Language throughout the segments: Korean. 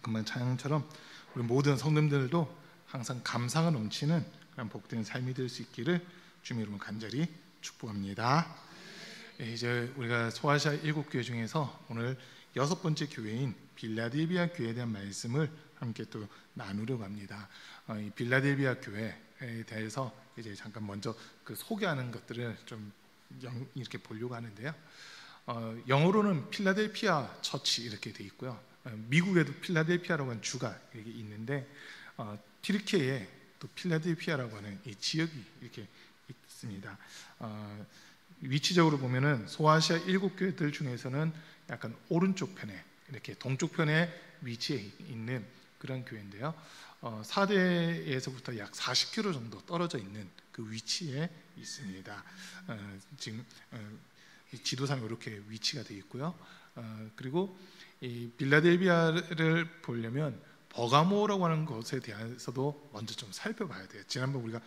금방 찬양처럼 우리 모든 성도님들도 항상 감사가 넘치는 그런 복된 삶이 될 수 있기를 주님 이름으로 간절히 축복합니다. 이제 우리가 소아시아 7교회 중에서 오늘 6번째 교회인 빌라델비아 교회에 대한 말씀을 함께 또 나누려고 합니다. 이 빌라델비아 교회에 대해서 이제 잠깐 먼저 그 소개하는 것들을 좀 이렇게 보려고 하는데요. 영어로는 필라델피아 처치 이렇게 돼 있고요. 미국에도 필라델피아라고 하는 주가 이렇게 있는데 튀르키예에 또 필라델피아라고 하는 이 지역이 이렇게 있습니다. 위치적으로 보면은 소아시아 7교회들 중에서는 약간 오른쪽 편에 이렇게 동쪽 편에 위치해 있는 그런 교회인데요. 사대에서부터 약 40km 정도 떨어져 있는 그 위치에 있습니다. 지금 지도상에 이렇게 위치가 되어 있고요. 그리고 이 빌라델비아를 보려면 버가모라고 하는 것에 대해서도 먼저 좀 살펴봐야 돼요. 지난번 우리가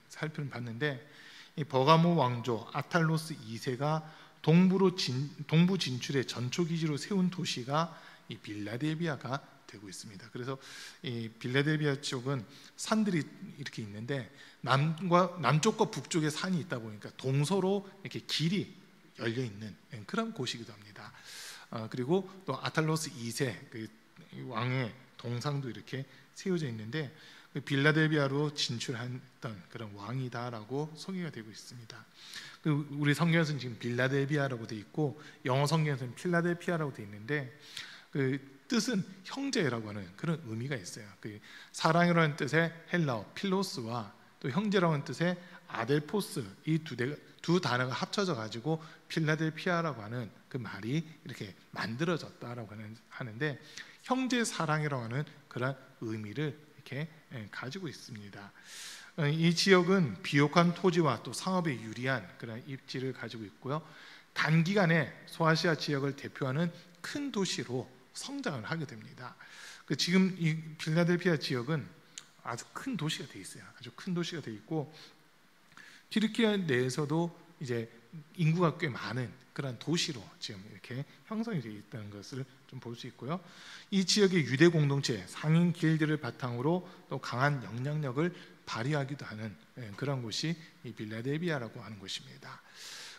살펴봤는데 이 버가모 왕조 아탈로스 2세가 동부 진출의 전초 기지로 세운 도시가 이 빌라델비아가 되고 있습니다. 그래서 이 빌라델비아 쪽은 산들이 이렇게 있는데 남쪽과 북쪽에 산이 있다 보니까 동서로 이렇게 길이 열려 있는 그런 곳이기도 합니다. 그리고 또 아탈로스 2세 그 왕의 동상도 이렇게 세워져 있는데 빌라델비아로 진출했던 그런 왕이다라고 소개가 되고 있습니다. 우리 성경에서는 지금 빌라델비아라고 되어 있고 영어 성경에서는 필라델피아라고 되어 있는데 그 뜻은 형제라고 하는 그런 의미가 있어요. 그 사랑이라는 뜻의 헬라어 필로스와 또 형제라고 하는 뜻의 아델포스 이 두 단어가 합쳐져 가지고 필라델피아라고 하는 그 말이 이렇게 만들어졌다라고 하는데 형제 사랑이라고 하는 그런 의미를 이렇게 가지고 있습니다. 이 지역은 비옥한 토지와 또 상업에 유리한 그런 입지를 가지고 있고요. 단기간에 소아시아 지역을 대표하는 큰 도시로 성장을 하게 됩니다. 지금 이 필라델피아 지역은 아주 큰 도시가 되어 있어요. 아주 큰 도시가 되어 있고 튀르키예 내에서도 이제 인구가 꽤 많은 그런 도시로 지금 이렇게 형성이 되어 있다는 것을 좀 볼 수 있고요. 이 지역의 유대 공동체 상인 길들을 바탕으로 또 강한 영향력을 발휘하기도 하는 그런 곳이 이 빌라델비아라고 하는 곳입니다.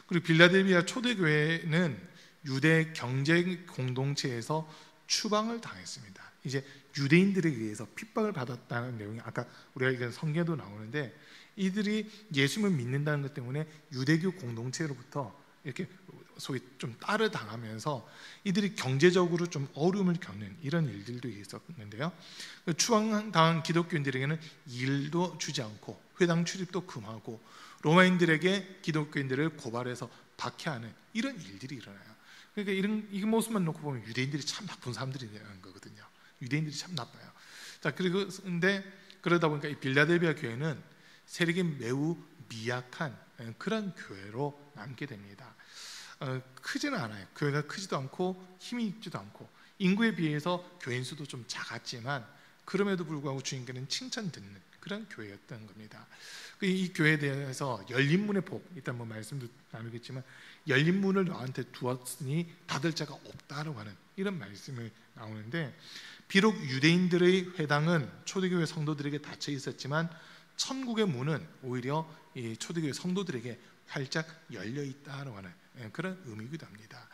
그리고 빌라델비아 초대교회는 유대 경제 공동체에서 추방을 당했습니다. 이제 유대인들에 의해서 핍박을 받았다는 내용이 아까 우리가 읽은 성경에도 나오는데 이들이 예수님을 믿는다는 것 때문에 유대교 공동체로부터 이렇게 소위 좀 따르 당하면서 이들이 경제적으로 좀 어려움을 겪는 이런 일들도 있었는데요. 추방당한 기독교인들에게는 일도 주지 않고 회당 출입도 금하고 로마인들에게 기독교인들을 고발해서 박해하는 이런 일들이 일어나요. 그러니까 이 모습만 놓고 보면 유대인들이 참 나쁜 사람들이라는 거거든요. 유대인들이 참 나빠요. 자, 근데 그러다 보니까 이 빌라델비아 교회는 세력이 매우 미약한 그런 교회로 남게 됩니다. 크지는 않아요. 교회가 크지도 않고 힘이 있지도 않고 인구에 비해서 교인 수도 좀 작았지만 그럼에도 불구하고 주님께는 칭찬 듣는 그런 교회였던 겁니다. 이 교회에 대해서 열린 문의 복 일단 뭐 말씀도 나누겠지만 열린 문을 너한테 두었으니 닫을 자가 없다라고 하는 이런 말씀을 나오는데 비록 유대인들의 회당은 초대교회 성도들에게 닫혀 있었지만 천국의 문은 오히려 이 초대교회 성도들에게 활짝 열려 있다라고 하는 그런 의미이기도 합니다.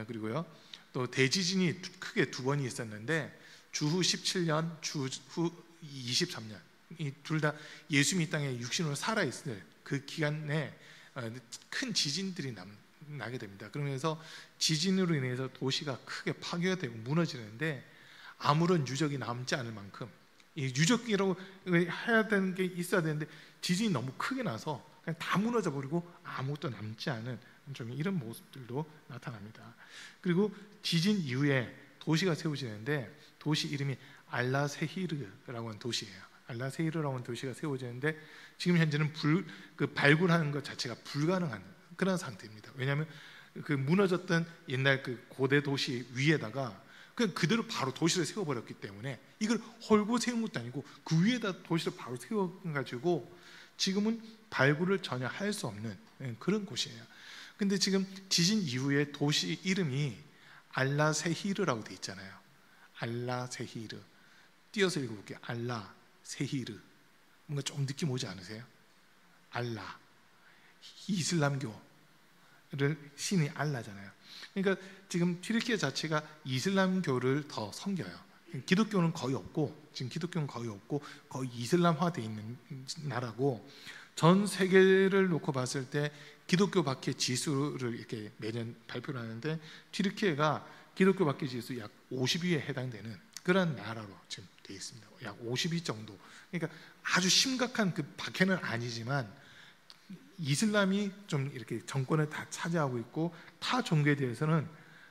그리고요 또 대지진이 크게 두 번이 있었는데 주후 17년, 주후 23년 이 둘 다 예수님이 이 땅에 육신으로 살아있을 그 기간에 큰 지진들이 나게 됩니다. 그러면서 지진으로 인해서 도시가 크게 파괴가 되고 무너지는데 아무런 유적이 남지 않을 만큼 이 유적이라고 해야 되는 게 있어야 되는데 지진이 너무 크게 나서 그냥 다 무너져 버리고 아무것도 남지 않은 좀 이런 모습들도 나타납니다. 그리고 지진 이후에 도시가 세워지는데 도시 이름이 알라세히르라고 하는 도시예요. 알라세히르라고 하는 도시가 세워지는데 지금 현재는 발굴하는 것 자체가 불가능한 그런 상태입니다. 왜냐하면 그 무너졌던 옛날 그 고대 도시 위에다가 그냥 그대로 바로 도시를 세워버렸기 때문에 이걸 헐고 세운 것도 아니고 그 위에다 도시를 바로 세워가지고 지금은 발굴을 전혀 할 수 없는 그런 곳이에요. 근데 지금 지진 이후에 도시 이름이 알라세히르라고 돼 있잖아요. 알라 세히르. 띄어서 읽어볼게요. 알라 세히르. 뭔가 좀 느낌 오지 않으세요? 알라, 이슬람교를 신이 알라잖아요. 그러니까 지금 튀르키예 자체가 이슬람교를 더 섬겨요. 기독교는 거의 없고, 지금 기독교는 거의 없고 거의 이슬람화되어 있는 나라고, 전 세계를 놓고 봤을 때 기독교 박해 지수를 이렇게 매년 발표를 하는데 튀르키예가 기독교 박해 지수 약 50위에 해당되는 그런 나라로 지금 되어 있습니다. 약 50위 정도. 그러니까 아주 심각한 그 박해는 아니지만 이슬람이 좀 이렇게 정권을 다 차지하고 있고, 타 종교에 대해서는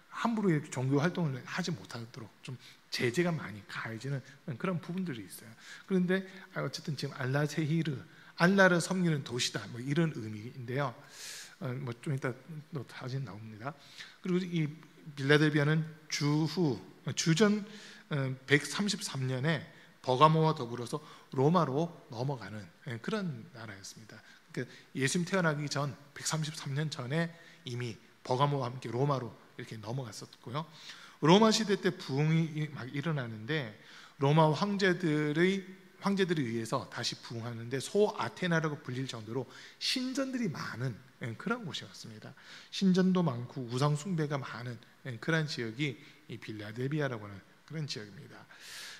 함부로 이렇게 종교 활동을 하지 못하도록 좀 제재가 많이 가해지는 그런 부분들이 있어요. 그런데 어쨌든 지금 알라 세히르, 알라를 섬기는 도시다, 뭐 이런 의미인데요. 뭐 좀 이따 또 사진 나옵니다. 그리고 이 빌라델비아는 주전 133년에 버가모와 더불어서 로마로 넘어가는 그런 나라였습니다. 그러니까 예수님 태어나기 전 133년 전에 이미 버가모와 함께 로마로 이렇게 넘어갔었고요. 로마 시대 때 부흥이 막 일어나는데 로마 황제들에 의해서 다시 부흥하는데 소아테나라고 불릴 정도로 신전들이 많은 그런 곳이었습니다. 신전도 많고 우상 숭배가 많은 그런 지역이 이 빌라델비아라고 하는 그런 지역입니다.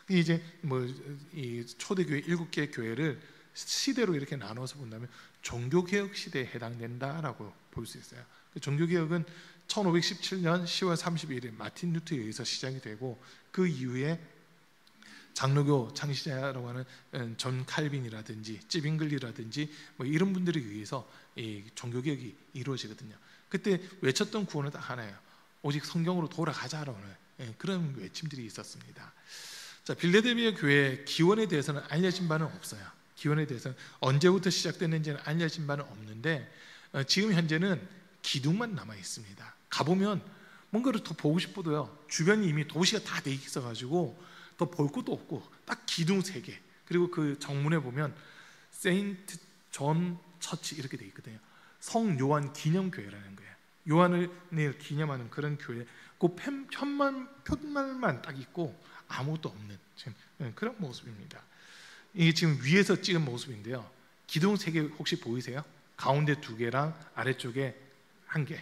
이제 뭐 이 초대교회 7개 교회를 시대로 이렇게 나눠서 본다면 종교개혁 시대에 해당된다라고 볼 수 있어요. 종교개혁은 1517년 10월 31일 마틴 루터에 의해서 시작이 되고, 그 이후에 장로교 창시자라고 하는 존 칼빈이라든지 찌빙글리라든지 뭐 이런 분들에 의해서 이 종교개혁이 이루어지거든요. 그때 외쳤던 구호는 딱 하나예요. 오직 성경으로 돌아가자라는 그런 외침들이 있었습니다. 자, 빌라델비아 교회 기원에 대해서는 알려진 바는 없어요. 기원에 대해서는 언제부터 시작됐는지는 알려진 바는 없는데 지금 현재는 기둥만 남아 있습니다. 가보면 뭔가를 더 보고 싶어도요, 주변이 이미 도시가 다 돼 있어가지고 더 볼 것도 없고 딱 기둥 3개, 그리고 그 정문에 보면 세인트 존 처치 이렇게 돼 있거든요. 성 요한 기념교회라는 거예요. 요한을 기념하는 그런 교회. 그 편말만 딱 있고 아무것도 없는 지금 그런 모습입니다. 이게 지금 위에서 찍은 모습인데요. 기둥 3개 혹시 보이세요? 가운데 2개랑 아래쪽에 1개.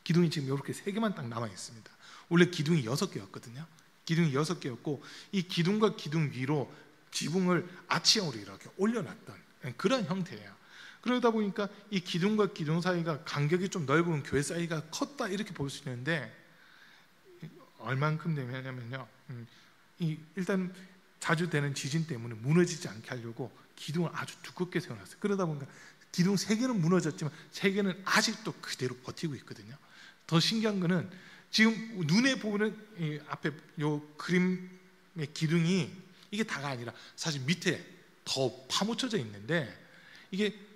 기둥이 지금 이렇게 3개만 딱 남아 있습니다. 원래 기둥이 6개였거든요. 기둥이 6개였고 이 기둥과 기둥 위로 지붕을 아치형으로 이렇게 올려놨던 그런 형태예요. 그러다 보니까 이 기둥과 기둥 사이가 간격이 좀 넓은 교회 사이가 컸다 이렇게 볼 수 있는데, 얼만큼 되냐면요, 일단 자주 되는 지진 때문에 무너지지 않게 하려고 기둥을 아주 두껍게 세워놨어요. 그러다 보니까 기둥 3개는 무너졌지만 3개는 아직도 그대로 버티고 있거든요. 더 신기한 거는 지금 눈에 보는 이 앞에 요 그림의 기둥이 이게 다가 아니라 사실 밑에 더 파묻혀져 있는데, 이게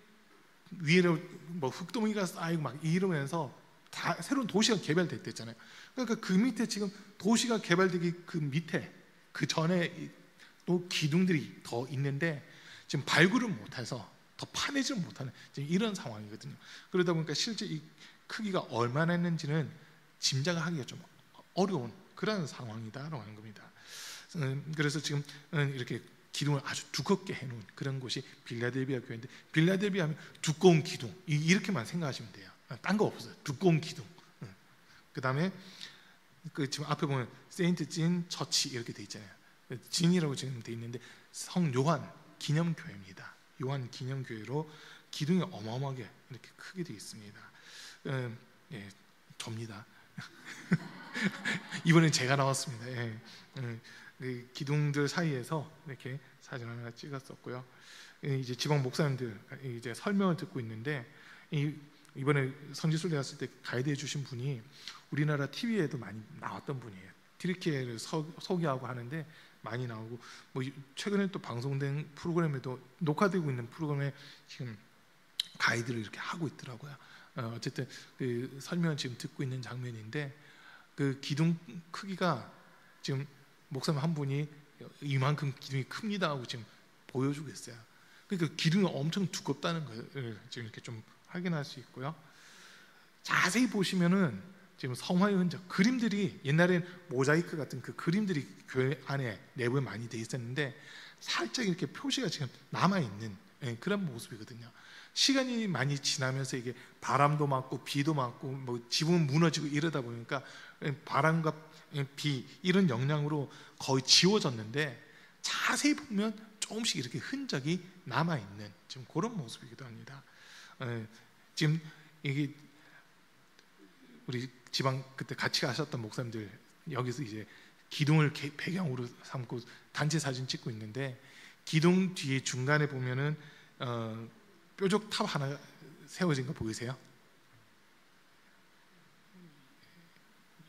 위로 뭐 흙동이가 쌓이고 막 이러면서 다 새로운 도시가 개발됐댔잖아요. 그러니까 그 밑에 지금 도시가 개발되기 그 밑에 그 전에 또 기둥들이 더 있는데 지금 발굴을 못해서 더 파내지를 못하는 지금 이런 상황이거든요. 그러다 보니까 실제 이 크기가 얼마나 했는지는 짐작하기가 좀 어려운 그런 상황이다라고 하는 겁니다. 그래서 지금 이렇게 기둥을 아주 두껍게 해놓은 그런 곳이 빌라델비아 교회인데, 빌라델비아 하면 두꺼운 기둥 이렇게만 생각하시면 돼요. 딴 거 없어요. 두꺼운 기둥. 그 다음에 그 지금 앞에 보면 세인트 진 처치 이렇게 돼 있잖아요. 진이라고 지금 돼 있는데 성 요한 기념교회입니다. 요한 기념교회로 기둥이 어마어마하게 이렇게 크게 돼 있습니다. 예, 접니다. 이번엔 제가 나왔습니다. 예, 기둥들 사이에서 이렇게 사진 하나 찍었었고요. 이제 지방 목사님들 이제 설명을 듣고 있는데, 이번에 성지순례 갔을 때 가이드 해주신 분이 우리나라 TV에도 많이 나왔던 분이에요. 튀르키예를 소개하고 하는데 많이 나오고, 뭐 최근에 또 방송된 프로그램에도 녹화되고 있는 프로그램에 지금 가이드를 이렇게 하고 있더라고요. 어쨌든 그 설명을 지금 듣고 있는 장면인데, 그 기둥 크기가 지금 목사님 한 분이 이만큼 기둥이 큽니다 하고 지금 보여주고 있어요. 그러니까 기둥이 엄청 두껍다는 걸 지금 이렇게 좀 확인할 수 있고요. 자세히 보시면은 지금 성화의 흔적, 그림들이 옛날엔 모자이크 같은 그 그림들이 교회 안에 내부에 많이 돼 있었는데 살짝 이렇게 표시가 지금 남아 있는 그런 모습이거든요. 시간이 많이 지나면서 이게 바람도 맞고 비도 맞고 뭐 지붕 무너지고 이러다 보니까 바람과 비 이런 영향으로 거의 지워졌는데 자세히 보면 조금씩 이렇게 흔적이 남아 있는 지금 그런 모습이기도 합니다. 지금 이게 우리 지방 그때 같이 가셨던 목사님들 여기서 이제 기둥을 배경으로 삼고 단체 사진 찍고 있는데 기둥 뒤에 중간에 보면은 뾰족탑 하나 세워진 거 보이세요?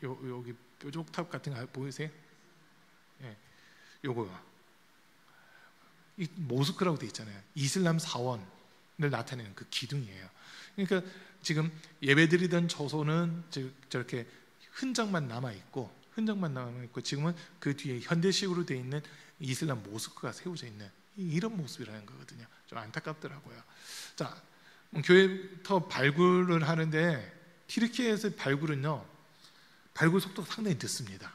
여기 뾰족탑 같은 거 보이세요? 예, 요거요. 이 모스크라고 돼 있잖아요. 이슬람 사원을 나타내는 그 기둥이에요. 그러니까 지금 예배드리던 처소는 저렇게 흔적만 남아 있고 지금은 그 뒤에 현대식으로 돼 있는 이슬람 모스크가 세워져 있는 이런 모습이라는 거거든요. 좀 안타깝더라고요. 자, 교회터 발굴을 하는데 튀르키예에서 발굴은요, 발굴 속도가 상당히 늦습니다.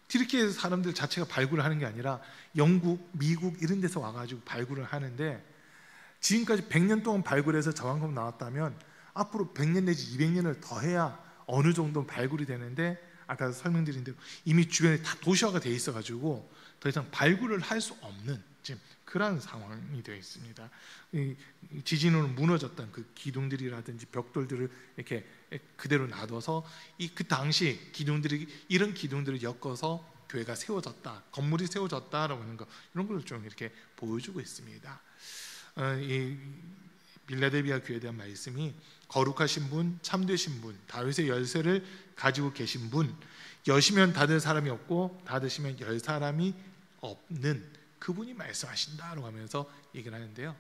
튀르키예 사람들 자체가 발굴을 하는 게 아니라 영국, 미국 이런 데서 와가지고 발굴을 하는데 지금까지 100년 동안 발굴해서 저만큼 나왔다면 앞으로 100년 내지 200년을 더 해야 어느 정도 발굴이 되는데 아까 설명드린 대로 이미 주변에 다 도시화가 돼 있어가지고 더 이상 발굴을 할 수 없는 지금 그런 상황이 되어 있습니다. 지진으로 무너졌던 그 기둥들이라든지 벽돌들을 이렇게 그대로 놔둬서 그 당시 기둥들이 이런 기둥들을 엮어서 교회가 세워졌다, 건물이 세워졌다라고 하는 거 이런 걸 좀 이렇게 보여주고 있습니다. 이 빌라델비아 교회에 대한 말씀이 거룩하신 분, 참되신 분, 다윗의 열쇠를 가지고 계신 분, 여시면 닫을 사람이 없고 닫으시면 열 사람이 없는 그분이 말씀하신다라고 하면서 얘기를 하는데요.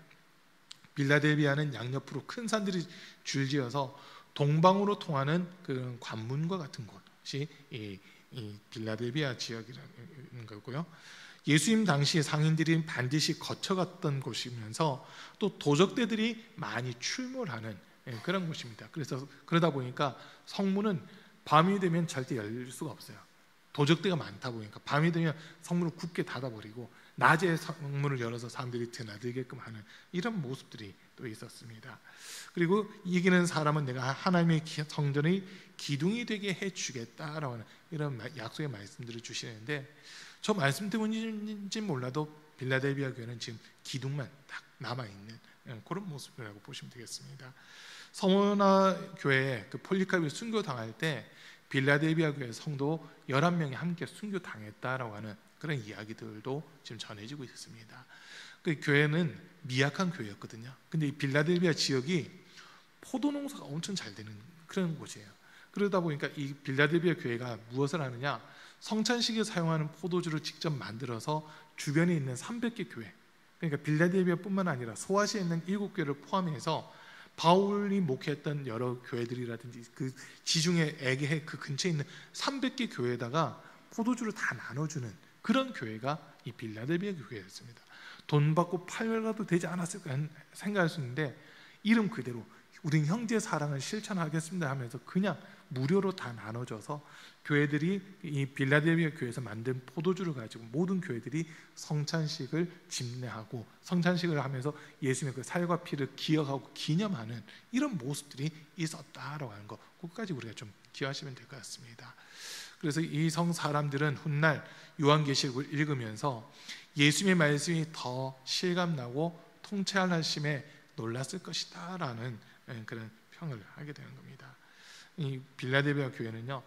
빌라델비아는 양옆으로 큰 산들이 줄지어서 동방으로 통하는 그런 관문과 같은 곳이 이 빌라델비아 지역이라는 거고요. 예수님 당시 상인들이 반드시 거쳐갔던 곳이면서 또 도적대들이 많이 출몰하는 그런 곳입니다. 그래서 그러다 보니까 성문은 밤이 되면 절대 열 수가 없어요. 도적대가 많다 보니까 밤이 되면 성문을 굳게 닫아버리고 낮에 성문을 열어서 사람들이 드나들게끔 하는 이런 모습들이 또 있었습니다. 그리고 이기는 사람은 내가 하나님의 성전의 기둥이 되게 해주겠다라고 하는 이런 약속의 말씀들을 주시는데 저 말씀 때문인지 몰라도 빌라델비아 교회는 지금 기둥만 딱 남아있는 그런 모습이라고 보시면 되겠습니다. 서머나 교회에 그 폴리카비 순교당할 때 빌라델비아 교회 성도 11명이 함께 순교당했다라고 하는 그런 이야기들도 지금 전해지고 있습니다. 그 교회는 미약한 교회였거든요. 근데 이 빌라델비아 지역이 포도 농사가 엄청 잘 되는 그런 곳이에요. 그러다 보니까 이 빌라델비아 교회가 무엇을 하느냐, 성찬식에 사용하는 포도주를 직접 만들어서 주변에 있는 300개 교회, 그러니까 빌라델비아뿐만 아니라 소아시아에 있는 7교회를 포함해서 바울이 목회했던 여러 교회들이라든지 그 지중해 에게해 그 근처에 있는 300개 교회에다가 포도주를 다 나눠주는 그런 교회가 이 빌라델비아 교회였습니다. 돈 받고 팔려도 되지 않았을까 생각할 수 있는데 이름 그대로 우린 형제 사랑을 실천하겠습니다 하면서 그냥 무료로 다 나눠줘서 교회들이 이 빌라델비아 교회에서 만든 포도주를 가지고 모든 교회들이 성찬식을 집례하고 성찬식을 하면서 예수님의 그 살과 피를 기억하고 기념하는 이런 모습들이 있었다라고 하는 거, 그것까지 우리가 좀 기억하시면 될 것 같습니다. 그래서 이 성 사람들은 훗날 요한계시록을 읽으면서 예수님의 말씀이 더 실감나고 통찰하심에 놀랐을 것이다라는 그런 평을 하게 되는 겁니다. 이 빌라델비아 교회는요,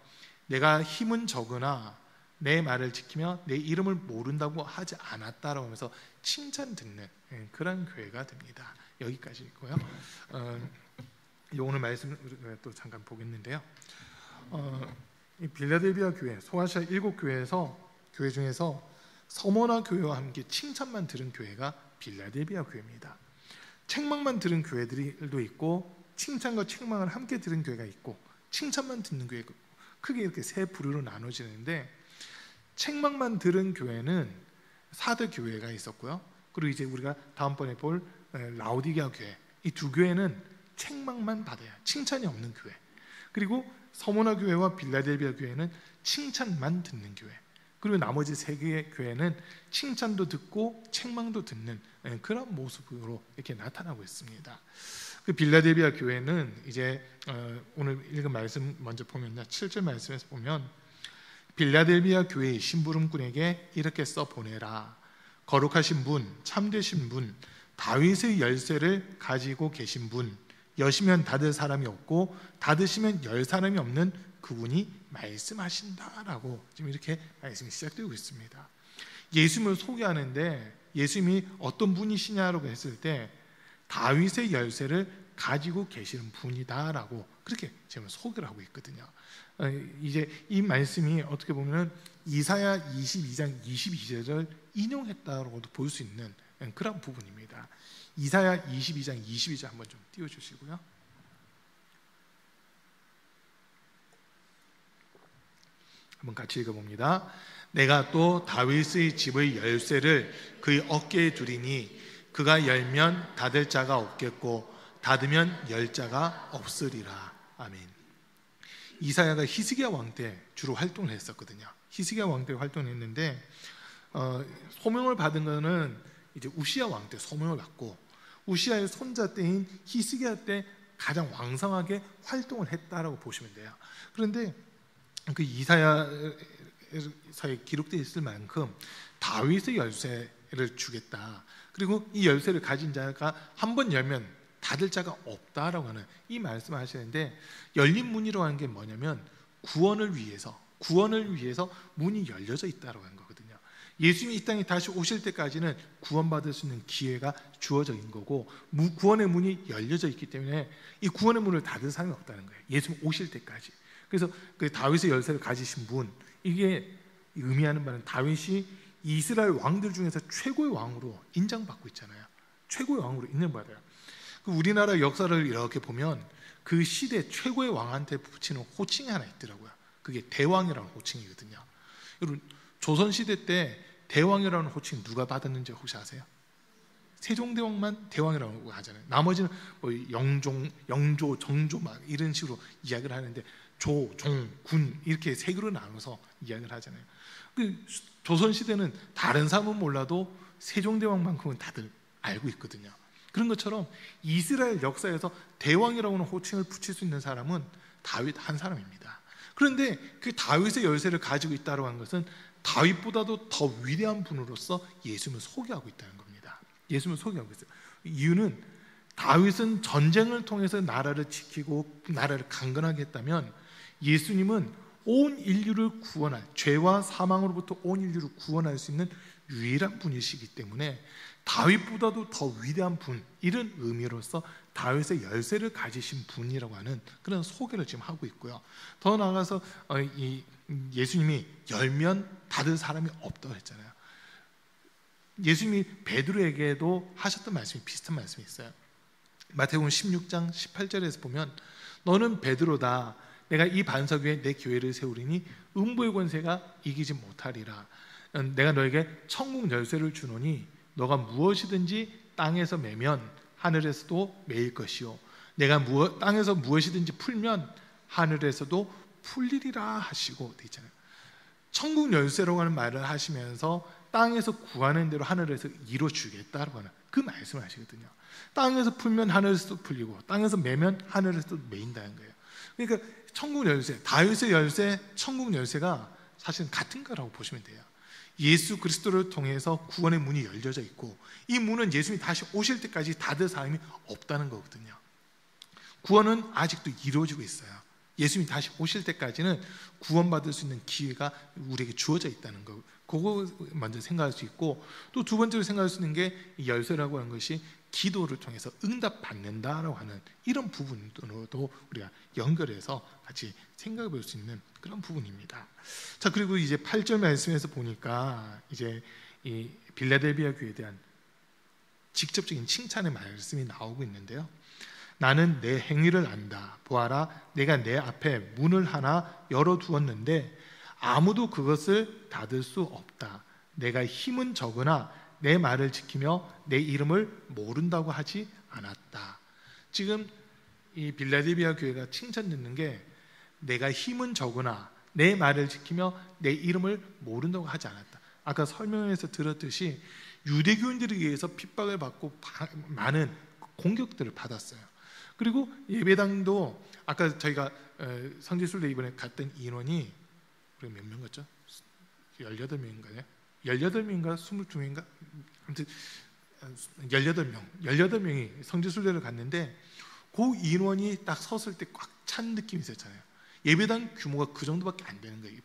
내가 힘은 적으나 내 말을 지키며 내 이름을 모른다고 하지 않았다라고 하면서 칭찬 듣는 그런 교회가 됩니다. 여기까지 있고요. 오늘 말씀 또 잠깐 보겠는데요. 이 빌라델비아 교회, 소아시아 7교회에서 교회 중에서 서머나 교회와 함께 칭찬만 들은 교회가 빌라델비아 교회입니다. 책망만 들은 교회들도 있고 칭찬과 책망을 함께 들은 교회가 있고 칭찬만 듣는 교회가 있고 크게 이렇게 세 부류로 나눠지는데, 책망만 들은 교회는 사대 교회가 있었고요. 그리고 이제 우리가 다음번에 볼 라오디게아 교회, 이 두 교회는 책망만 받아야 칭찬이 없는 교회. 그리고 서머나 교회와 빌라델비아 교회는 칭찬만 듣는 교회, 그리고 나머지 세 개의 교회는 칭찬도 듣고 책망도 듣는 그런 모습으로 이렇게 나타나고 있습니다. 그 빌라델비아 교회는 이제 오늘 읽은 말씀 먼저 보면요, 7절 말씀에서 보면 빌라델비아 교회의 심부름꾼에게 이렇게 써 보내라. 거룩하신 분, 참되신 분, 다윗의 열쇠를 가지고 계신 분, 여시면 닫을 사람이 없고 닫으시면 열 사람이 없는 그분이 말씀하신다라고 지금 이렇게 말씀이 시작되고 있습니다. 예수님을 소개하는데 예수님이 어떤 분이시냐라고 했을 때 다윗의 열쇠를 가지고 계시는 분이다라고 그렇게 지금 소개를 하고 있거든요. 이제 이 말씀이 어떻게 보면 이사야 22장 22절을 인용했다라고도 볼 수 있는 그런 부분입니다. 이사야 22장 22절 한번 좀 띄워주시고요. 한번 같이 읽어봅니다. 내가 또 다윗의 집의 열쇠를 그의 어깨에 두리니 그가 열면 닫을 자가 없겠고 닫으면 열 자가 없으리라. 아멘. 이사야가 히스기야 왕 때 주로 활동을 했었거든요. 히스기야 왕 때 활동했는데 소명을 받은 거는 이제 우시야 왕 때 소명을 받고 우시야의 손자 때인 히스기야 때 가장 왕성하게 활동을 했다라고 보시면 돼요. 그런데 그 이사야서에 기록되어 있을 만큼 다윗의 열쇠를 주겠다. 그리고 이 열쇠를 가진 자가 한 번 열면 닫을 자가 없다라고 하는 이 말씀을 하시는데, 열린 문이라고 하는 게 뭐냐면 구원을 위해서 문이 열려져 있다라고 하는 거거든요. 예수님이 이 땅에 다시 오실 때까지는 구원받을 수 있는 기회가 주어져 있는 거고 구원의 문이 열려져 있기 때문에 이 구원의 문을 닫을 사람이 없다는 거예요. 예수님 오실 때까지. 그래서 그 다윗의 열쇠를 가지신 분, 이게 의미하는 바는 다윗이 이스라엘 왕들 중에서 최고의 왕으로 인정받고 있잖아요. 최고의 왕으로 인정받아요. 우리나라 역사를 이렇게 보면 그 시대 최고의 왕한테 붙이는 호칭이 하나 있더라고요. 그게 대왕이라는 호칭이거든요. 여러분, 조선시대 때 대왕이라는 호칭 누가 받았는지 혹시 아세요? 세종대왕만 대왕이라고 하잖아요. 나머지는 뭐 영조, 정조 막 이런 식으로 이야기를 하는데 조, 종, 군 이렇게 세 개로 나눠서 이야기를 하잖아요. 그 조선시대는 다른 사람은 몰라도 세종대왕만큼은 다들 알고 있거든요. 그런 것처럼 이스라엘 역사에서 대왕이라고 하는 호칭을 붙일 수 있는 사람은 다윗 한 사람입니다. 그런데 그 다윗의 열쇠를 가지고 있다고 하는 것은 다윗보다도 더 위대한 분으로서 예수님을 소개하고 있다는 겁니다. 예수님을 소개하고 있어요. 이유는 다윗은 전쟁을 통해서 나라를 지키고 나라를 강건하게 했다면 예수님은 온 인류를 구원할, 죄와 사망으로부터 온 인류를 구원할 수 있는 유일한 분이시기 때문에 다윗보다도 더 위대한 분, 이런 의미로서 다윗의 열쇠를 가지신 분이라고 하는 그런 소개를 지금 하고 있고요. 더 나아가서 이 예수님이 열면 닫을 사람이 없다고 했잖아요. 예수님이 베드로에게도 하셨던 말씀이 비슷한 말씀이 있어요. 마태복음 16장 18절에서 보면 너는 베드로다. 내가 이 반석 위에 내 교회를 세우리니 음부의 권세가 이기지 못하리라. 내가 너에게 천국 열쇠를 주노니 너가 무엇이든지 땅에서 매면 하늘에서도 매일 것이요 내가 땅에서 무엇이든지 풀면 하늘에서도 풀리리라 하시고 돼 있잖아요. 천국 열쇠라고 하는 말을 하시면서 땅에서 구하는 대로 하늘에서 이루어주겠다라고 하는 그 말씀을 하시거든요. 땅에서 풀면 하늘에서도 풀리고 땅에서 매면 하늘에서도 매인다는 거예요. 그러니까 천국 열쇠, 다윗의 열쇠, 천국 열쇠가 사실은 같은 거라고 보시면 돼요. 예수 그리스도를 통해서 구원의 문이 열려져 있고 이 문은 예수님이 다시 오실 때까지 닫을 사람이 없다는 거거든요. 구원은 아직도 이루어지고 있어요. 예수님이 다시 오실 때까지는 구원받을 수 있는 기회가 우리에게 주어져 있다는 거, 그거 먼저 생각할 수 있고, 또 두 번째로 생각할 수 있는 게 열쇠라고 하는 것이 기도를 통해서 응답받는다라고 하는 이런 부분으로도 우리가 연결해서 같이 생각해 볼 수 있는 그런 부분입니다. 자, 그리고 이제 8절 말씀에서 보니까 이제 이 빌라델비아 교회에 대한 직접적인 칭찬의 말씀이 나오고 있는데요. 나는 내 행위를 안다. 보아라, 내가 내 앞에 문을 하나 열어두었는데 아무도 그것을 닫을 수 없다. 내가 힘은 적으나 내 말을 지키며 내 이름을 모른다고 하지 않았다. 지금 이 빌라델비아 교회가 칭찬 듣는 게 내가 힘은 적으나 내 말을 지키며 내 이름을 모른다고 하지 않았다. 아까 설명에서 들었듯이 유대교인들에 의해서 핍박을 받고 많은 공격들을 받았어요. 그리고 예배당도 아까 저희가 성지순례 이번에 갔던 인원이 우리 몇 명 갔죠? 18명인가요? 18명인가 22명인가? 아무튼 18명이 성지순례를 갔는데 그 인원이 딱 섰을 때 꽉 찬 느낌이 있었잖아요. 예배당 규모가 그 정도밖에 안 되는 거예요.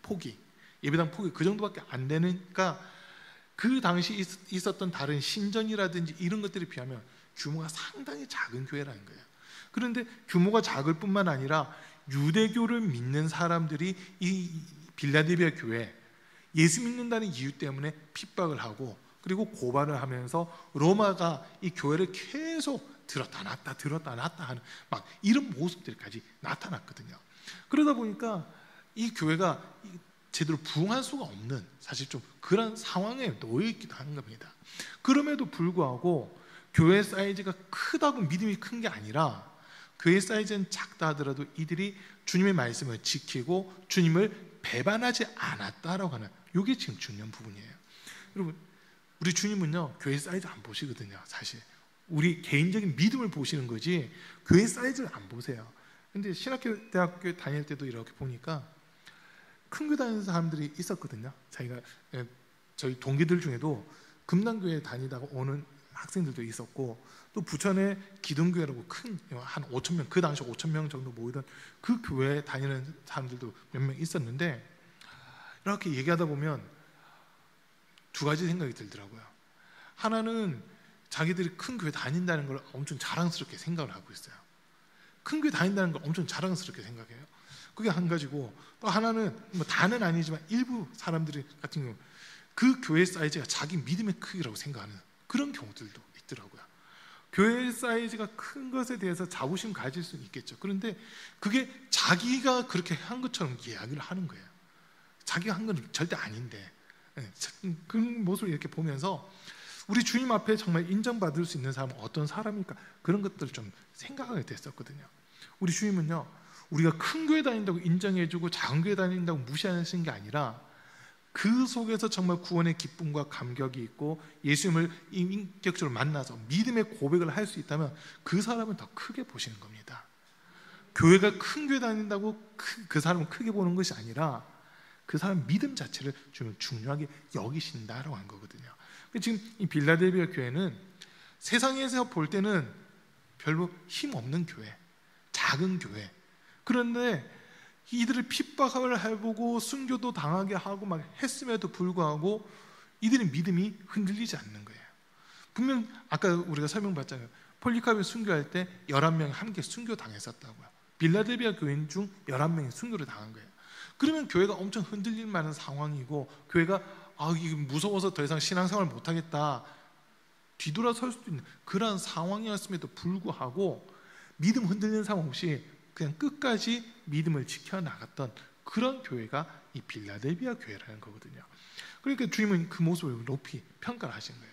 예배당 폭이 그 정도밖에 안 되니까 그 당시 있었던 다른 신전이라든지 이런 것들에 비하면 규모가 상당히 작은 교회라는 거예요. 그런데 규모가 작을 뿐만 아니라 유대교를 믿는 사람들이 이 빌라델비아 교회 예수 믿는다는 이유 때문에 핍박을 하고 그리고 고발을 하면서 로마가 이 교회를 계속 들었다 놨다 하는 막 이런 모습들까지 나타났거든요. 그러다 보니까 이 교회가 제대로 부흥할 수가 없는 사실 좀 그런 상황에 놓여 있기도 하는 겁니다. 그럼에도 불구하고 교회 사이즈가 크다고 믿음이 큰 게 아니라 교회 사이즈는 작다 하더라도 이들이 주님의 말씀을 지키고 주님을 배반하지 않았다라고 하는 이게 지금 중요한 부분이에요. 여러분, 우리 주님은요 교회 사이즈 안 보시거든요. 사실 우리 개인적인 믿음을 보시는 거지 교회 사이즈를 안 보세요. 근데 신학교 대학교 다닐 때도 이렇게 보니까 큰 교회 다니는 사람들이 있었거든요. 저희 동기들 중에도 금남교회 다니다가 오는 학생들도 있었고 또 부천에 기둥교회라고 큰 한 5천 명, 그 당시 5천 명 정도 모이던 그 교회에 다니는 사람들도 몇 명 있었는데 이렇게 얘기하다 보면 두 가지 생각이 들더라고요. 하나는 자기들이 큰 교회 다닌다는 걸 엄청 자랑스럽게 생각을 하고 있어요. 큰 교회 다닌다는 걸 엄청 자랑스럽게 생각해요. 그게 한 가지고 또 하나는 뭐 다는 아니지만 일부 사람들이 같은 경우 그 교회 사이즈가 자기 믿음의 크기라고 생각하는 그런 경우들도 있더라고요. 교회 사이즈가 큰 것에 대해서 자부심 가질 수는 있겠죠. 그런데 그게 자기가 그렇게 한 것처럼 이야기를 하는 거예요. 자기가 한 건 절대 아닌데 그 모습을 이렇게 보면서 우리 주님 앞에 정말 인정받을 수 있는 사람은 어떤 사람일까 그런 것들을 좀 생각하게 됐었거든요. 우리 주님은요 우리가 큰 교회 다닌다고 인정해주고 작은 교회 다닌다고 무시하시는 게 아니라 그 속에서 정말 구원의 기쁨과 감격이 있고 예수님을 인격적으로 만나서 믿음의 고백을 할 수 있다면 그 사람은 더 크게 보시는 겁니다. 교회가 큰 교회 다닌다고 그 사람을 크게 보는 것이 아니라 그 사람 믿음 자체를 좀 중요하게 여기신다라고 한 거거든요. 지금 이 빌라델비아 교회는 세상에서 볼 때는 별로 힘 없는 교회, 작은 교회. 그런데 이들을 핍박을 해보고 순교도 당하게 하고 막 했음에도 불구하고 이들의 믿음이 흔들리지 않는 거예요. 분명 아까 우리가 설명받잖아요. 폴리카르 순교할 때 11명이 함께 순교 당했었다고요. 빌라델비아 교인 중 11명이 순교를 당한 거예요. 그러면 교회가 엄청 흔들릴 만한 상황이고 교회가 이게 무서워서 더 이상 신앙생활을 못하겠다 뒤돌아설 수도 있는 그런 상황이었음에도 불구하고 믿음 흔들리는 상황 없이 그냥 끝까지 믿음을 지켜나갔던 그런 교회가 이 빌라델비아 교회라는 거거든요. 그러니까 주님은 그 모습을 높이 평가를 하신 거예요.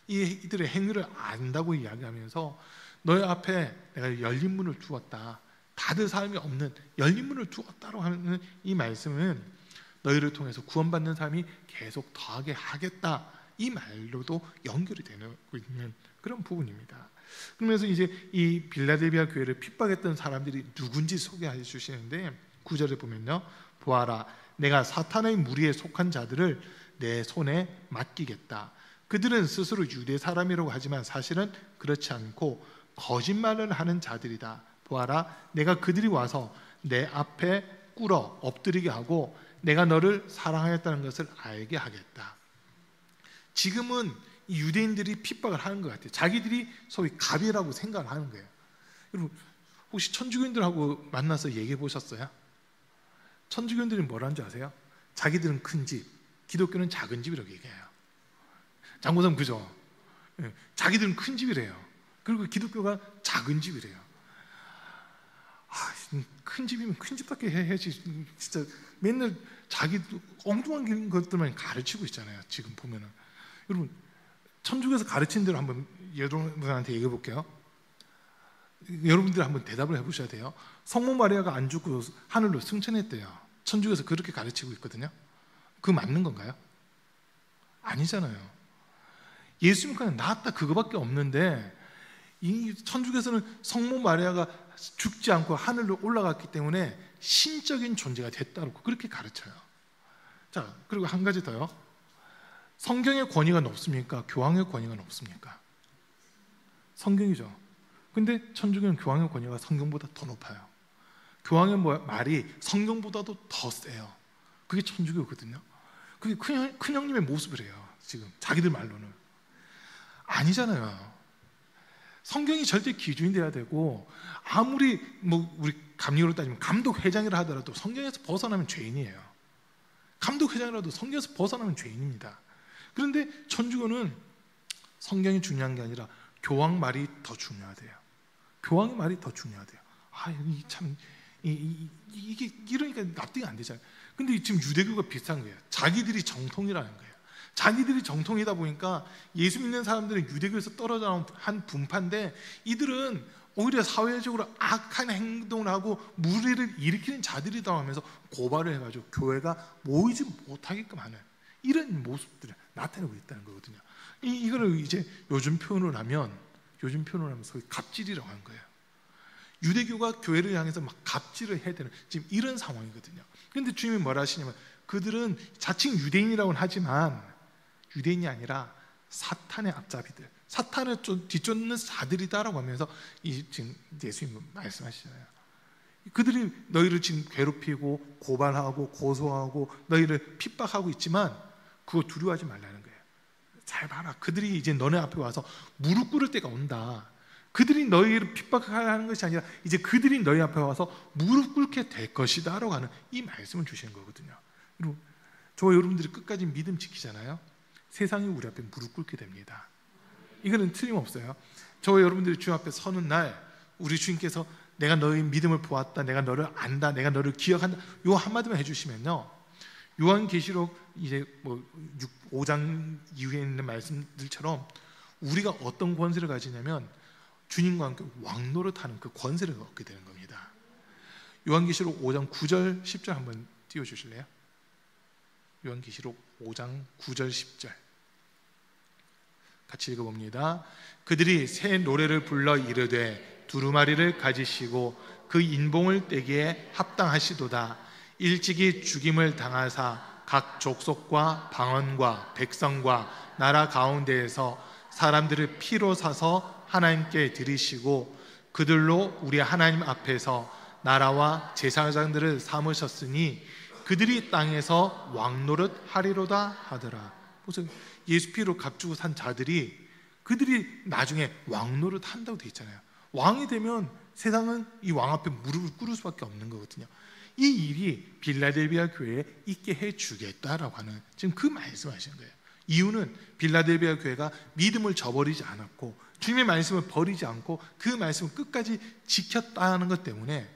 이들의 행위를 안다고 이야기하면서 너희 앞에 내가 열린 문을 두었다. 닫을 사람이 없는 열린 문을 두었다고 하는 이 말씀은 너희를 통해서 구원받는 사람이 계속 더하게 하겠다. 이 말로도 연결이 되고 있는 그런 부분입니다. 그러면서 이제 이 빌라델비아 교회를 핍박했던 사람들이 누군지 소개해 주시는데 9절에 보면요. 보아라, 내가 사탄의 무리에 속한 자들을 내 손에 맡기겠다. 그들은 스스로 유대 사람이라고 하지만 사실은 그렇지 않고 거짓말을 하는 자들이다. 보아라, 내가 그들이 와서 내 앞에 꿇어 엎드리게 하고 내가 너를 사랑하였다는 것을 알게 하겠다. 지금은 이 유대인들이 핍박을 하는 것 같아요. 자기들이 소위 갑이라고 생각을 하는 거예요. 여러분 혹시 천주교인들하고 만나서 얘기해 보셨어요? 천주교인들이 뭐라는 줄 아세요? 자기들은 큰 집, 기독교는 작은 집이라고 얘기해요. 장고삼 그죠? 자기들은 큰 집이래요. 그리고 기독교가 작은 집이래요. 큰 집이면 큰 집답게 해야지. 진짜 맨날 자기 엉뚱한 것들만 가르치고 있잖아요. 지금 보면은 여러분 천주교에서 가르친 대로 한번 여러분한테 얘기해 볼게요. 여러분들 한번 대답을 해보셔야 돼요. 성모 마리아가 안 죽고 하늘로 승천했대요. 천주교에서 그렇게 가르치고 있거든요. 그거 맞는 건가요? 아니잖아요. 예수님께는 나았다 그거밖에 없는데, 이 천주교에서는 성모 마리아가 죽지 않고 하늘로 올라갔기 때문에 신적인 존재가 됐다고 그렇게 가르쳐요. 자, 그리고 한 가지 더요. 성경의 권위가 높습니까? 교황의 권위가 높습니까? 성경이죠. 근데 천주교는 교황의 권위가 성경보다 더 높아요. 교황의 말이 성경보다도 더 세요. 그게 천주교거든요. 그게 큰형님의 모습이래요. 지금 자기들 말로는. 아니잖아요. 성경이 절대 기준이 돼야 되고, 아무리 우리 감리교로 따지면 감독회장이라 하더라도 성경에서 벗어나면 죄인이에요. 감독회장이라도 성경에서 벗어나면 죄인입니다. 그런데 천주교는 성경이 중요한 게 아니라 교황 말이 더 중요하대요. 교황의 말이 더 중요하대요. 이게 이러니까 납득이 안 되잖아요. 근데 지금 유대교가 비슷한 거예요. 자기들이 정통이라는 거예요. 자기들이 정통이다 보니까 예수 믿는 사람들은 유대교에서 떨어져 나온 한 분파인데, 이들은 오히려 사회적으로 악한 행동을 하고 무리를 일으키는 자들이다 하면서 고발을 해가지고 교회가 모이지 못하게끔 하는 이런 모습들을 나타내고 있다는 거거든요. 이거를 이제 요즘 표현을 하면 소위 갑질이라고 하는 거예요. 유대교가 교회를 향해서 막 갑질을 해야 되는 지금 이런 상황이거든요. 그런데 주님이 뭐라 하시냐면, 그들은 자칭 유대인이라고는 하지만 유대인이 아니라 사탄의 앞잡이들, 사탄을 뒤쫓는 자들이다라고 하면서 지금 예수님 말씀하시잖아요. 그들이 너희를 지금 괴롭히고 고발하고 고소하고 너희를 핍박하고 있지만 그거 두려워하지 말라는 거예요. 잘 봐라. 그들이 이제 너네 앞에 와서 무릎 꿇을 때가 온다. 그들이 너희를 핍박하는 것이 아니라 이제 그들이 너희 앞에 와서 무릎 꿇게 될 것이다 라고 하는 이 말씀을 주시는 거거든요. 그리고 저와 여러분들이 끝까지 믿음 지키잖아요. 세상이 우리 앞에 무릎 꿇게 됩니다. 이거는 틀림없어요. 저와 여러분들이 주님 앞에 서는 날, 우리 주님께서 내가 너희 믿음을 보았다, 내가 너를 안다, 내가 너를 기억한다, 요 한마디만 해주시면요, 요한계시록 이제 5장 이후에 있는 말씀들처럼 우리가 어떤 권세를 가지냐면 주님과 함께 왕노릇하는 그 권세를 얻게 되는 겁니다. 요한계시록 5장 9절 10절 한번 띄워주실래요? 요한계시록 5장 9절 10절 같이 읽어봅니다. 그들이 새 노래를 불러 이르되 두루마리를 가지시고 그 인봉을 떼기에 합당하시도다. 일찍이 죽임을 당하사 각 족속과 방언과 백성과 나라 가운데에서 사람들을 피로 사서 하나님께 드리시고 그들로 우리 하나님 앞에서 나라와 제사장들을 삼으셨으니 그들이 땅에서 왕노릇 하리로다 하더라. 보세요. 예수 피로 값주고 산 자들이 그들이 나중에 왕노릇 한다고 되어 있잖아요. 왕이 되면 세상은 이 왕 앞에 무릎을 꿇을 수밖에 없는 거거든요. 이 일이 빌라델비아 교회에 있게 해주겠다라고 하는 지금 그 말씀하시는 거예요. 이유는 빌라델비아 교회가 믿음을 저버리지 않았고 주님의 말씀을 버리지 않고 그 말씀을 끝까지 지켰다는 것 때문에,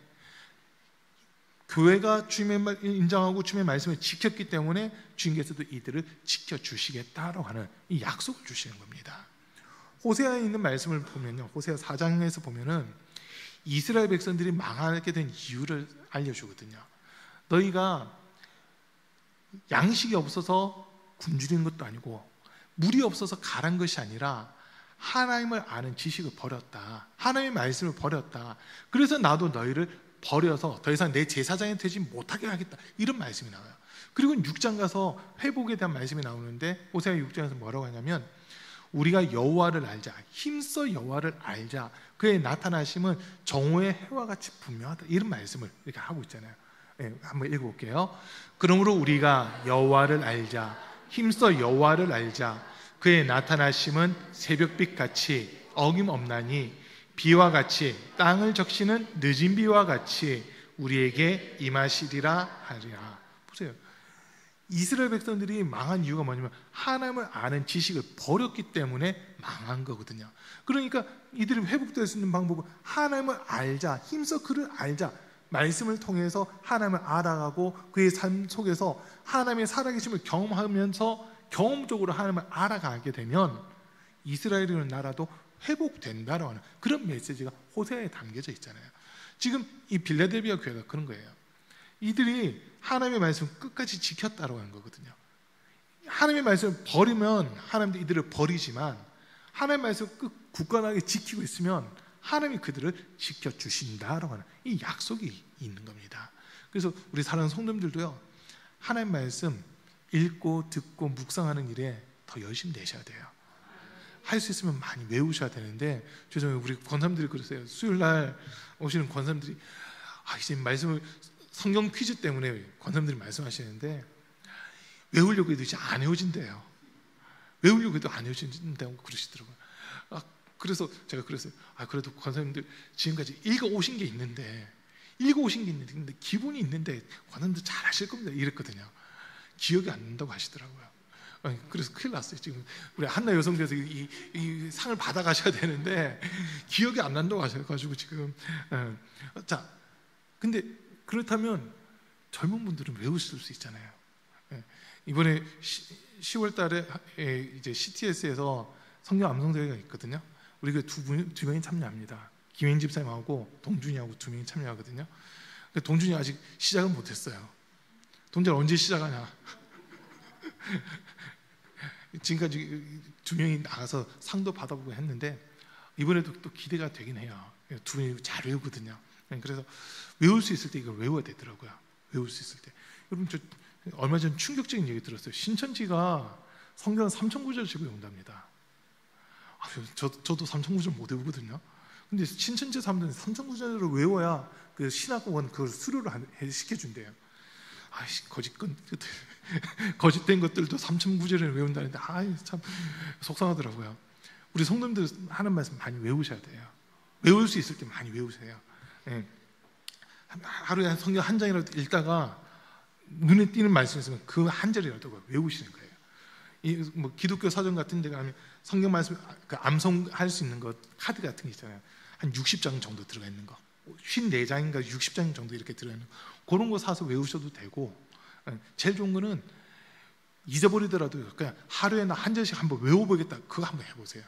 교회가 주님의 말 인정하고 주님의 말씀을 지켰기 때문에 주님께서도 이들을 지켜주시겠다라고 하는 이 약속을 주시는 겁니다. 호세아에 있는 말씀을 보면요, 호세아 4장에서 보면은 이스라엘 백성들이 망하게 된 이유를 알려주거든요. 너희가 양식이 없어서 굶주리는 것도 아니고 물이 없어서 가란 것이 아니라 하나님을 아는 지식을 버렸다. 하나님의 말씀을 버렸다. 그래서 나도 너희를 버려서 더 이상 내 제사장이 되지 못하게 하겠다. 이런 말씀이 나와요. 그리고 6장 가서 회복에 대한 말씀이 나오는데 호세아 6장에서 뭐라고 하냐면 우리가 여호와를 알자, 힘써 여호와를 알자, 그의 나타나심은 정오의 해와 같이 분명하다. 이런 말씀을 이렇게 하고 있잖아요. 네, 한번 읽어볼게요. 그러므로 우리가 여호와를 알자, 힘써 여호와를 알자, 그의 나타나심은 새벽빛 같이 어김없나니 비와 같이 땅을 적시는 늦은 비와 같이 우리에게 임하시리라 하리라. 보세요. 이스라엘 백성들이 망한 이유가 뭐냐면 하나님을 아는 지식을 버렸기 때문에 망한 거거든요. 그러니까 이들이 회복될 수 있는 방법은 하나님을 알자, 힘써 그를 알자, 말씀을 통해서 하나님을 알아가고 그의 삶 속에서 하나님의 살아계심을 경험하면서 경험적으로 하나님을 알아가게 되면 이스라엘이라는 나라도 회복된다라고 하는 그런 메시지가 호세아에 담겨져 있잖아요. 지금 이 빌라델비아 교회가 그런 거예요. 이들이 하나님의 말씀을 끝까지 지켰다라고 하는 거거든요. 하나님의 말씀을 버리면 하나님도 이들을 버리지만 하나님의 말씀을 굳건하게 지키고 있으면 하나님이 그들을 지켜주신다라고 하는 이 약속이 있는 겁니다. 그래서 우리 사랑하는 성도님들도요, 하나님의 말씀 읽고 듣고 묵상하는 일에 더 열심히 내셔야 돼요. 할 수 있으면 많이 외우셔야 되는데, 죄송해요, 우리 권사님들이 그러세요. 수요일날 오시는 권사님들이 이제 말씀을 성경 퀴즈 때문에 권사님들이 말씀하시는데 외우려고 해도 이제 안 외워진대요. 외우려고 해도 안 외워진다고 그러시더라고요. 그래서 제가 그랬어요. 그래도 권사님들 지금까지 읽어오신 게 있는데 근데 기본이 있는데 권사님들 잘 하실 겁니다 이랬거든요. 기억이 안 난다고 하시더라고요. 그래서 큰일 났어요. 지금 우리 한나 여성대에서 이 상을 받아 가셔야 되는데 기억이 안 난다고 하셔가지고 지금. 자, 근데 그렇다면 젊은 분들은 외우실 수 있잖아요. 이번에 10월 달에 이제 CTS에서 성경 암송대회가 있거든요. 우리 그 두 명이 참여합니다. 김혜인 집사님하고 동준이하고 두 명이 참여하거든요. 동준이 아직 시작은 못했어요. 동준이 언제 시작하냐? 지금까지 두 명이 나가서 상도 받아보고 했는데 이번에도 또 기대가 되긴 해요. 두 명이 잘 외우거든요. 그래서 외울 수 있을 때 이걸 외워야 되더라고요. 외울 수 있을 때. 여러분, 저 얼마 전 충격적인 얘기 들었어요. 신천지가 성경 3,000구절씩 외운답니다. 저도 3,000구절 못 외우거든요. 근데 신천지 사람들은 3,000구절을 외워야 그 신학원 그걸 수료를 시켜준대요. 거짓된 것들도 3,000구절을 외운다는데 참 속상하더라고요. 우리 성도님들 하는 말씀 많이 외우셔야 돼요. 외울 수 있을 때 많이 외우세요. 하루에 성경 한 장이라도 읽다가 눈에 띄는 말씀이 있으면 그 한 절이라도 외우시는 거예요. 뭐 기독교 서점 같은 데 가면 성경 말씀 암송할 수 있는 것 카드 같은 게 있잖아요. 한 60장 정도 들어가 있는 거, 54장인가 60장 정도 이렇게 들어가 있는 거, 그런 거 사서 외우셔도 되고, 제일 좋은 거는 잊어버리더라도 그냥 하루에 한 절씩 한번 외워보겠다, 그거 한번 해보세요.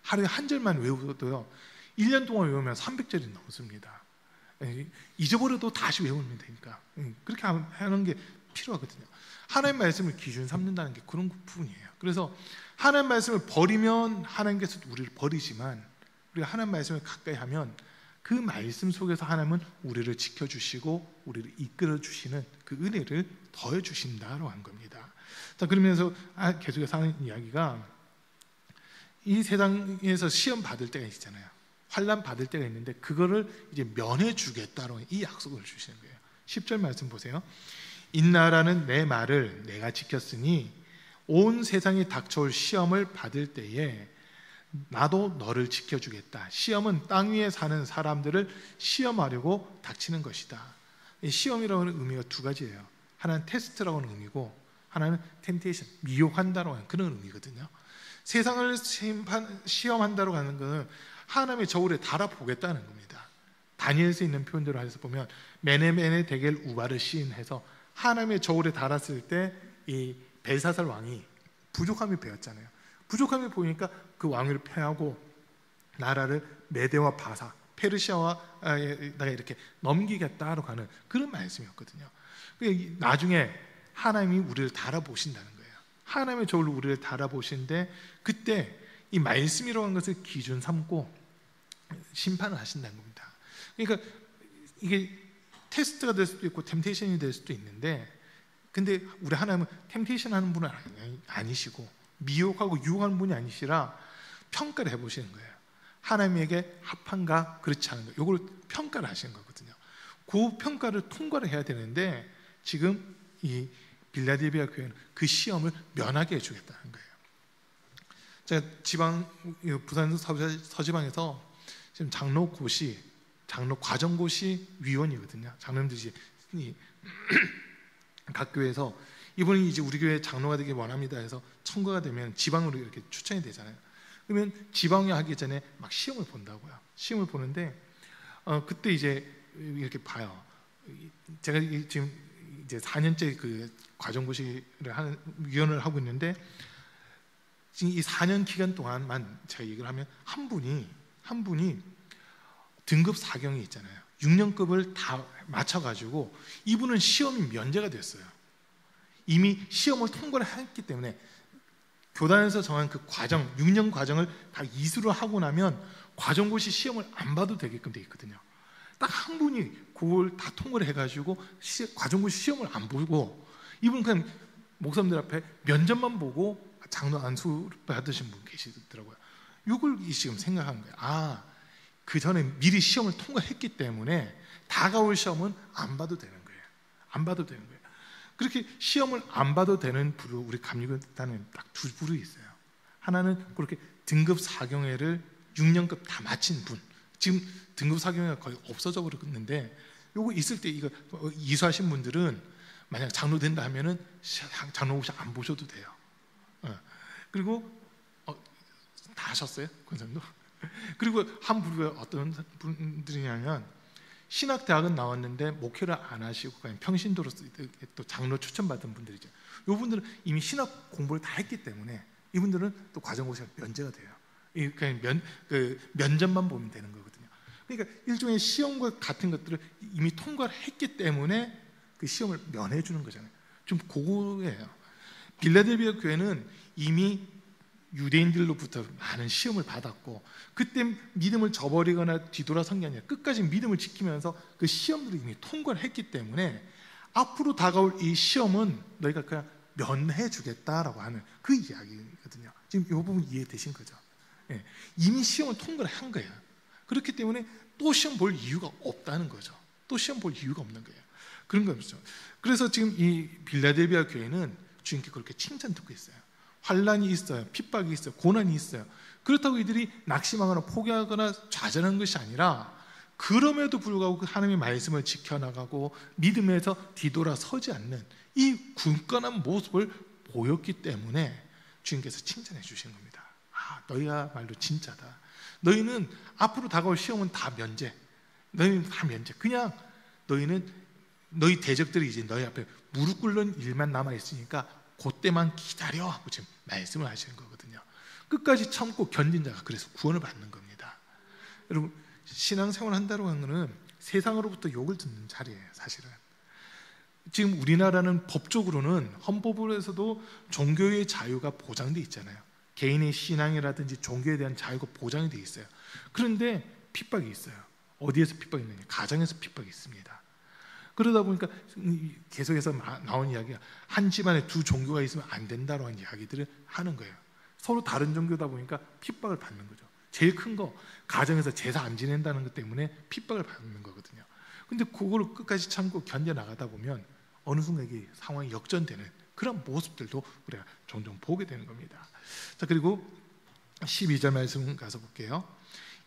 하루에 한 절만 외워도요 1년 동안 외우면 300절이 넘습니다. 잊어버려도 다시 외우면 되니까 그렇게 하는 게 필요하거든요. 하나님의 말씀을 기준 삼는다는 게 그런 부분이에요. 그래서 하나님의 말씀을 버리면 하나님께서 우리를 버리지만 우리가 하나님의 말씀을 가까이 하면 그 말씀 속에서 하나님은 우리를 지켜주시고 우리를 이끌어주시는 그 은혜를 더해주신다고 한 겁니다. 자, 그러면서 계속해서 하는 이야기가 이 세상에서 시험 받을 때가 있잖아요. 환난 받을 때가 있는데 그거를 이제 면해 주겠다로 이 약속을 주시는 거예요. 10절 말씀 보세요. 인나라는 내 말을 내가 지켰으니 온 세상에 닥쳐올 시험을 받을 때에 나도 너를 지켜주겠다. 시험은 땅 위에 사는 사람들을 시험하려고 닥치는 것이다. 이 시험이라고 하는 의미가 두 가지예요. 하나는 테스트라고 하는 의미고 하나는 템테이션, 미혹한다고 하는 그런 의미거든요. 세상을 시험한다고 하는 것은 하나님의 저울에 달아보겠다는 겁니다. 다니엘서에 있는 표현대로 해서 보면 메네메네 데겔 우바를 시인해서 하나님의 저울에 달았을 때 이 벨사살 왕이 부족함이 보였잖아요. 부족함이 보이니까 그 왕위를 폐하고 나라를 메대와 바사, 페르시아와다가 이렇게 넘기겠다로 가는 그런 말씀이었거든요. 나중에 하나님이 우리를 달아보신다는 거예요. 하나님의 저울로 우리를 달아보시는데 그때 이 말씀이라고 하는 것을 기준 삼고 심판을 하신다는 겁니다. 그러니까 이게 테스트가 될 수도 있고 템테이션이 될 수도 있는데, 근데 우리 하나님은 템테이션 하는 분은 아니시고 미혹하고 유혹하는 분이 아니시라 평가를 해보시는 거예요. 하나님에게 합한가 그렇지 않은가, 이걸 평가를 하시는 거거든요. 그 평가를 통과를 해야 되는데 지금 이 빌라델비아 교회는 그 시험을 면하게 해주겠다는 거예요. 제가 부산 서지방에서 지금 장로고시, 장로 과정고시 위원이거든요. 장로님들이 각 교회에서 이분이 이제 우리 교회 장로가 되기 원합니다 해서 청구가 되면 지방으로 이렇게 추천이 되잖아요. 그러면 지방에 하기 전에 막 시험을 본다고요. 시험을 보는데 그때 이제 이렇게 봐요. 제가 지금 이제 4년째 그 과정고시를 하는 위원을 하고 있는데 지금 이 4년 기간 동안만 제가 얘기를 하면 한 분이 등급 4경이 있잖아요. 6년급을 다 맞춰가지고 이분은 시험이 면제가 됐어요. 이미 시험을 통과를 했기 때문에 교단에서 정한 그 과정, 6년 과정을 다 이수를 하고 나면 과정고시 시험을 안 봐도 되게끔 돼 있거든요. 딱 한 분이 그걸 다 통과를 해가지고 과정고시 시험을 안 보고 이분 그냥 목사님들 앞에 면접만 보고 장로 안수 받으신 분 계시더라고요. 이걸 지금 생각한 거예요. 그 전에 미리 시험을 통과했기 때문에 다가올 시험은 안 봐도 되는 거예요. 안 봐도 되는 거예요. 그렇게 시험을 안 봐도 되는 부류, 우리 감리교단은 딱 두 부류 있어요. 하나는 그렇게 등급 4경회를 6년급 다 마친 분. 지금 등급 4경회가 거의 없어져 버렸는데 요거 있을 때 이거 이수하신 분들은 만약 장로 된다 하면은 장로고시 안 보셔도 돼요. 그리고 다 하셨어요? 권사님도? 그리고 한 부류가 어떤 분들이냐면 신학대학은 나왔는데 목회를 안 하시고 그냥 평신도로 또 장로 추천받은 분들이죠. 이분들은 이미 신학 공부를 다 했기 때문에 이분들은 또 과정고시가 면제가 돼요. 그냥 면접만 보면 되는 거거든요. 그러니까 일종의 시험과 같은 것들을 이미 통과를 했기 때문에 그 시험을 면해 주는 거잖아요. 좀 그거예요. 빌라델비아 교회는 이미 유대인들로부터 많은 시험을 받았고 그때 믿음을 저버리거나 뒤돌아선 게 아니라 끝까지 믿음을 지키면서 그 시험들을 이미 통과를 했기 때문에 앞으로 다가올 이 시험은 너희가 그냥 면해 주겠다라고 하는 그 이야기거든요. 지금 이 부분 이해되신 거죠? 예. 이미 시험을 통과를 한 거예요. 그렇기 때문에 또 시험 볼 이유가 없다는 거죠. 또 시험 볼 이유가 없는 거예요. 그런 거죠. 그래서 지금 이 빌라델비아 교회는 주님께 그렇게 칭찬 듣고 있어요. 환란이 있어요. 핍박이 있어요. 고난이 있어요. 그렇다고 이들이 낙심하거나 포기하거나 좌절하는 것이 아니라 그럼에도 불구하고 하나님의 말씀을 지켜나가고 믿음에서 뒤돌아서지 않는 이 굳건한 모습을 보였기 때문에 주님께서 칭찬해 주신 겁니다. 너희야말로 진짜다. 너희는 앞으로 다가올 시험은 다 면제. 너희는 다 면제. 그냥 너희 대적들이 이제 너희 앞에 무릎 꿇는 일만 남아있으니까 그때만 기다려 하고 지금 말씀을 하시는 거거든요. 끝까지 참고 견딘 자가 그래서 구원을 받는 겁니다. 여러분 신앙생활 한다고 하는 것은 세상으로부터 욕을 듣는 자리예요. 사실은 지금 우리나라는 법적으로는 헌법으로서도 종교의 자유가 보장되어 있잖아요. 개인의 신앙이라든지 종교에 대한 자유가 보장이 되어 있어요. 그런데 핍박이 있어요. 어디에서 핍박이 있느냐? 가정에서 핍박이 있습니다. 그러다 보니까 계속해서 나온 이야기가 한 집안에 두 종교가 있으면 안 된다라는 이야기들을 하는 거예요. 서로 다른 종교다 보니까 핍박을 받는 거죠. 제일 큰 거 가정에서 제사 안 지낸다는 것 때문에 핍박을 받는 거거든요. 근데 그거를 끝까지 참고 견뎌나가다 보면 어느 순간 이게 상황이 역전되는 그런 모습들도 우리가 종종 보게 되는 겁니다. 자, 그리고 12절 말씀 가서 볼게요.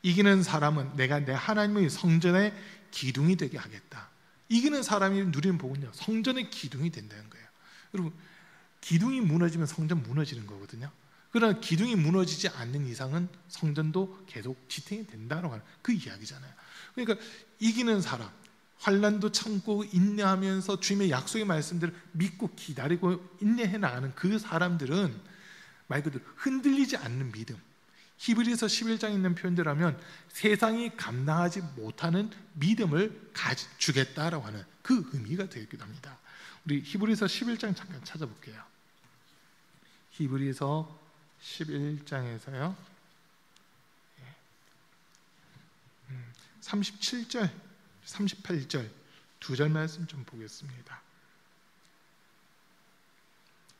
이기는 사람은 내가 내 하나님의 성전의 기둥이 되게 하겠다. 이기는 사람이 누리는 복은요, 성전의 기둥이 된다는 거예요. 여러분, 기둥이 무너지면 성전 무너지는 거거든요. 그러나 기둥이 무너지지 않는 이상은 성전도 계속 지탱이 된다고 하는 그 이야기잖아요. 그러니까 이기는 사람, 환난도 참고 인내하면서 주님의 약속의 말씀들을 믿고 기다리고 인내해 나가는 그 사람들은 말 그대로 흔들리지 않는 믿음, 히브리서 11장에 있는 표현대로 하면 세상이 감당하지 못하는 믿음을 주겠다라고 하는 그 의미가 되기도 합니다. 우리 히브리서 11장 잠깐 찾아볼게요. 히브리서 11장에서요 37절 38절 두 절 말씀 좀 보겠습니다.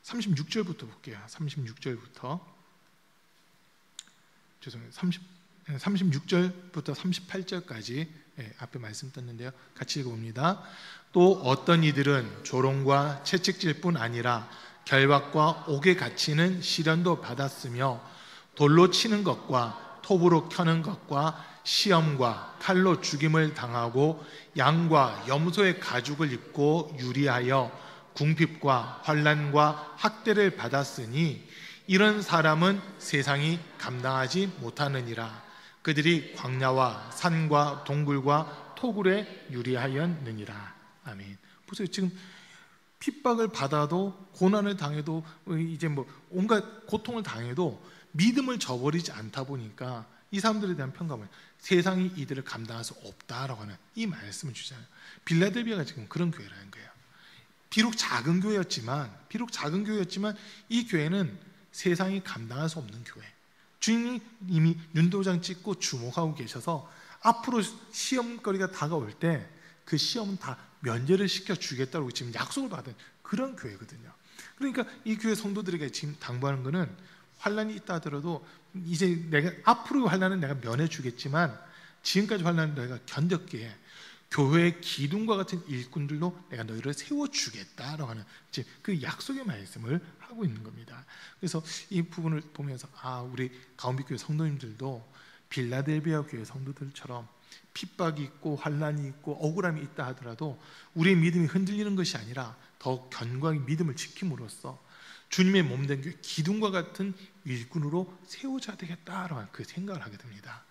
36절부터 볼게요. 36절부터 죄송해요. 36절부터 38절까지 앞에 말씀 떴는데요. 같이 읽어봅니다. 또 어떤 이들은 조롱과 채찍질 뿐 아니라 결박과 옥에 갇히는 시련도 받았으며 돌로 치는 것과 톱으로 켜는 것과 시험과 칼로 죽임을 당하고 양과 염소의 가죽을 입고 유리하여 궁핍과 환난과 학대를 받았으니 이런 사람은 세상이 감당하지 못하느니라. 그들이 광야와 산과 동굴과 토굴에 유리하였느니라. 아멘. 보세요. 지금 핍박을 받아도 고난을 당해도 이제 뭐 온갖 고통을 당해도 믿음을 저버리지 않다 보니까 이 사람들에 대한 평가는 세상이 이들을 감당할 수 없다라고 하는 이 말씀을 주잖아요. 빌라델비아가 지금 그런 교회라는 거예요. 비록 작은 교회였지만 이 교회는 세상이 감당할 수 없는 교회. 주님이 이미 윤도장 찍고 주목하고 계셔서 앞으로 시험거리가 다가올 때 그 시험은 다 면제를 시켜주겠다고 지금 약속을 받은 그런 교회거든요. 그러니까 이 교회 성도들에게 지금 당부하는 것은 환난이 있다 하더라도 이제 내가 앞으로 환난은 내가 면해주겠지만 지금까지 환난은 너희가 견뎠기에 교회의 기둥과 같은 일꾼들로 내가 너희를 세워주겠다라고 하는 그 약속의 말씀을 하고 있는 겁니다. 그래서 이 부분을 보면서 우리 가온빛교회 성도님들도 빌라델비아 교회 성도들처럼 핍박이 있고 환난이 있고 억울함이 있다 하더라도 우리의 믿음이 흔들리는 것이 아니라 더 견고하게 믿음을 지킴으로써 주님의 몸된 교회 기둥과 같은 일꾼으로 세워져야 되겠다라고 하는 그 생각을 하게 됩니다.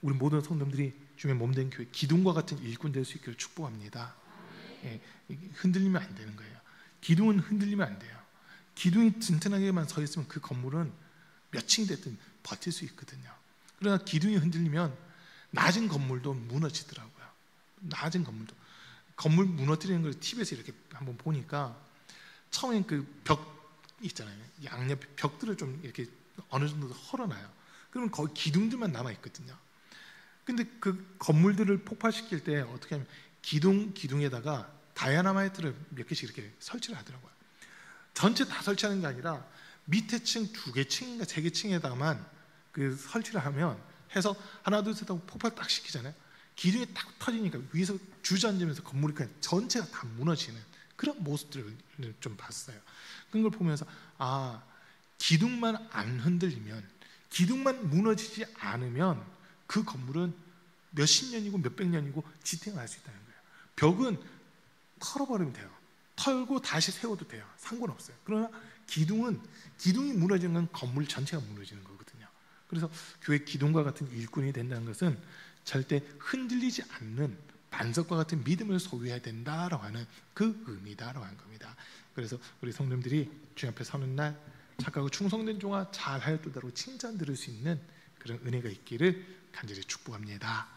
우리 모든 성도들이 주님의 몸된 교회 기둥과 같은 일꾼 될 수 있기를 축복합니다. 흔들리면 안 되는 거예요. 기둥은 흔들리면 안 돼요. 기둥이 튼튼하게만 서 있으면 그 건물은 몇 층이 됐든 버틸 수 있거든요. 그러나 기둥이 흔들리면 낮은 건물도 무너지더라고요. 낮은 건물 무너뜨리는 걸 TV에서 이렇게 한번 보니까 처음엔 그 벽 있잖아요. 양옆 벽들을 좀 이렇게 어느 정도 헐어놔요. 그러면 거기 기둥들만 남아 있거든요. 근데 그 건물들을 폭파시킬 때 어떻게 하면 기둥에다가 다이아나마이트를 몇 개씩 이렇게 설치를 하더라고요. 전체 다 설치하는 게 아니라 밑에 층 2개 층인가 3개 층에다가만 그 설치를 하면 해서 하나 둘 셋 하고 폭발 딱 시키잖아요. 기둥이 딱 터지니까 위에서 주저앉으면서 건물이 그냥 전체가 다 무너지는 그런 모습들을 좀 봤어요. 그런 걸 보면서 기둥만 안 흔들리면, 기둥만 무너지지 않으면 그 건물은 몇십 년이고 몇백 년이고 지탱을 할 수 있다는 거예요. 벽은 털어버리면 돼요. 털고 다시 세워도 돼요. 상관없어요. 그러나 기둥이 무너지는 건 건물 전체가 무너지는 거거든요. 그래서 교회 기둥과 같은 일꾼이 된다는 것은 절대 흔들리지 않는 반석과 같은 믿음을 소유해야 된다라고 하는 그 의미다라고 하는 겁니다. 그래서 우리 성도님들이 주님 앞에 서는 날 착하고 충성된 종아 잘하였도다라고 칭찬 들을 수 있는 그런 은혜가 있기를 간절히 축복합니다.